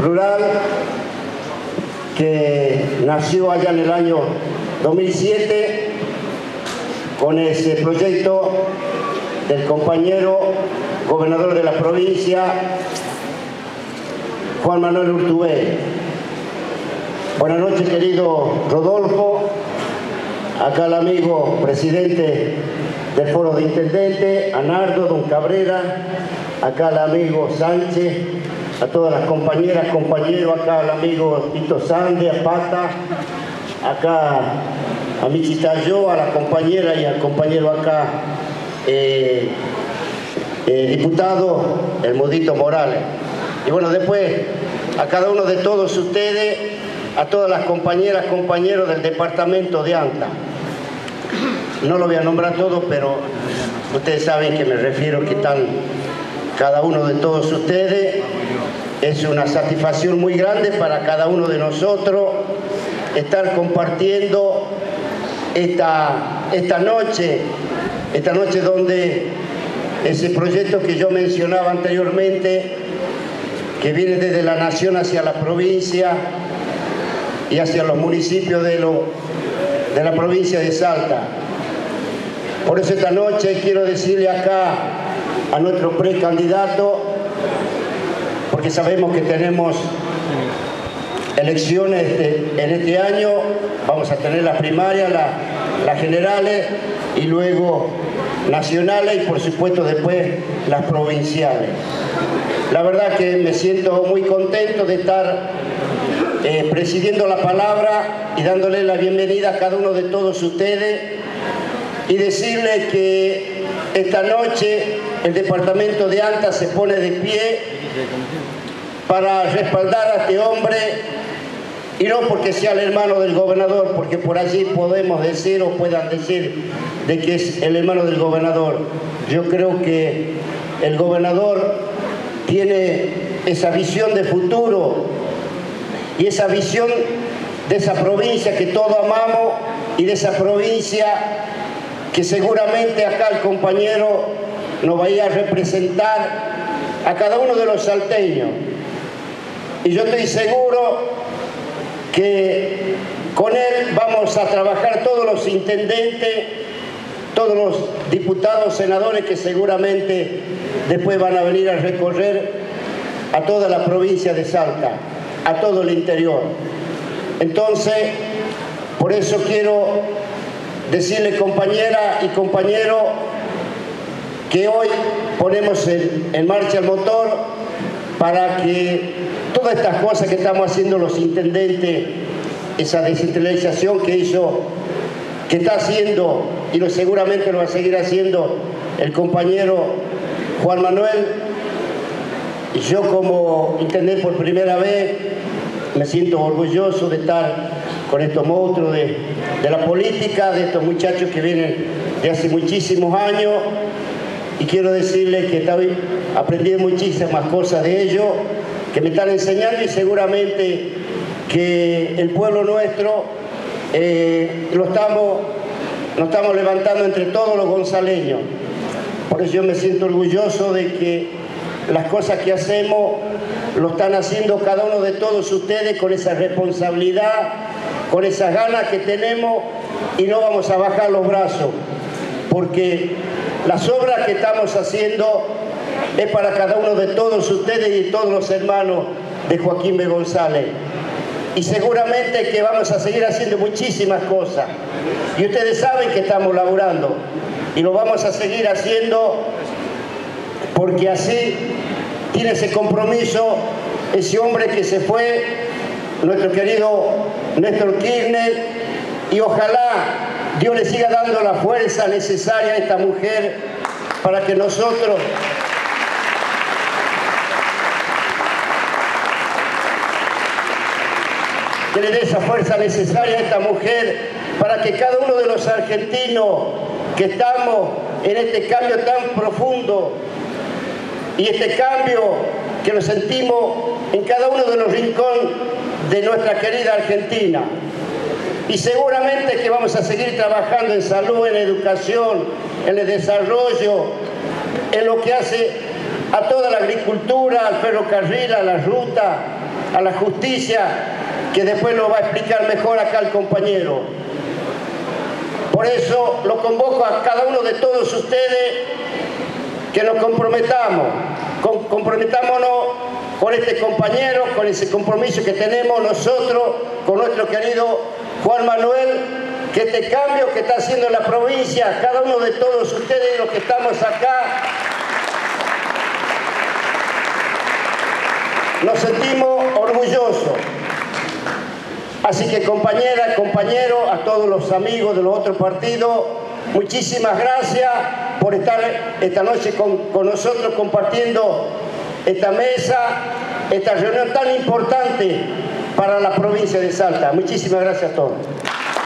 rural que nació allá en el año 2007 con ese proyecto del compañero gobernador de la provincia, Juan Manuel Urtubey. Buenas noches, querido Rodolfo, acá el amigo presidente del Foro de Intendente, Anardo, don Cabrera, acá el amigo Sánchez, a todas las compañeras, compañeros, acá el amigo Tito Sande, a Pata, acá a Michitayo, a la compañera y al compañero acá, diputado, el Modito Morales. Y bueno, después a cada uno de todos ustedes, a todas las compañeras, compañeros del departamento de Anta. No lo voy a nombrar todo, pero ustedes saben que me refiero que están cada uno de todos ustedes. Es una satisfacción muy grande para cada uno de nosotros estar compartiendo esta noche donde ese proyecto que yo mencionaba anteriormente, que viene desde la nación hacia la provincia y hacia los municipios de la provincia de Salta. Por eso esta noche quiero decirle acá a nuestro precandidato, porque sabemos que tenemos elecciones en este año, vamos a tener las primarias, las generales y luego nacionales y por supuesto después las provinciales. La verdad que me siento muy contento de estar presidiendo la palabra y dándole la bienvenida a cada uno de todos ustedes y decirles que esta noche el departamento de Anta se pone de pie para respaldar a este hombre, y no porque sea el hermano del gobernador, porque por allí podemos decir o puedan decir de que es el hermano del gobernador. Yo creo que el gobernador tiene esa visión de futuro y esa visión de esa provincia que todos amamos y de esa provincia que seguramente acá el compañero nos va a ir a representar a cada uno de los salteños. Y yo estoy seguro que con él vamos a trabajar todos los intendentes, todos los diputados, senadores que seguramente después van a venir a recorrer a toda la provincia de Salta, a todo el interior. Entonces, por eso quiero decirle, compañera y compañero, que hoy ponemos en marcha el motor para que todas estas cosas que estamos haciendo los intendentes, esa descentralización que está haciendo y seguramente lo va a seguir haciendo el compañero Juan Manuel, y yo como intendente por primera vez me siento orgulloso de estar con estos monstruos de la política, de estos muchachos que vienen de hace muchísimos años, y quiero decirles que estoy aprendiendo muchísimas cosas de ellos, que me están enseñando, y seguramente que el pueblo nuestro lo estamos levantando entre todos los gonzaleños. Por eso yo me siento orgulloso de que las cosas que hacemos lo están haciendo cada uno de todos ustedes con esa responsabilidad, con esas ganas que tenemos, y no vamos a bajar los brazos, porque las obras que estamos haciendo es para cada uno de todos ustedes y todos los hermanos de Joaquín B. González. Y seguramente que vamos a seguir haciendo muchísimas cosas. Y ustedes saben que estamos laburando. Y lo vamos a seguir haciendo porque así tiene ese compromiso ese hombre que se fue, nuestro querido Néstor Kirchner, y ojalá Dios le siga dando la fuerza necesaria a esta mujer para que nosotros que le dé esa fuerza necesaria a esta mujer para que cada uno de los argentinos que estamos en este cambio tan profundo y este cambio que lo sentimos en cada uno de los rincones de nuestra querida Argentina. Y seguramente que vamos a seguir trabajando en salud, en educación, en el desarrollo, en lo que hace a toda la agricultura, al ferrocarril, a la ruta, a la justicia, que después lo va a explicar mejor acá el compañero. Por eso lo convoco a cada uno de todos ustedes que nos comprometámonos con este compañero, con ese compromiso que tenemos nosotros, con nuestro querido Juan Manuel, que este cambio que está haciendo la provincia, cada uno de todos ustedes, los que estamos acá, nos sentimos orgullosos. Así que compañera, compañero, a todos los amigos de los otros partidos, muchísimas gracias por estar esta noche con nosotros compartiendo esta mesa, esta reunión tan importante para la provincia de Salta. Muchísimas gracias a todos.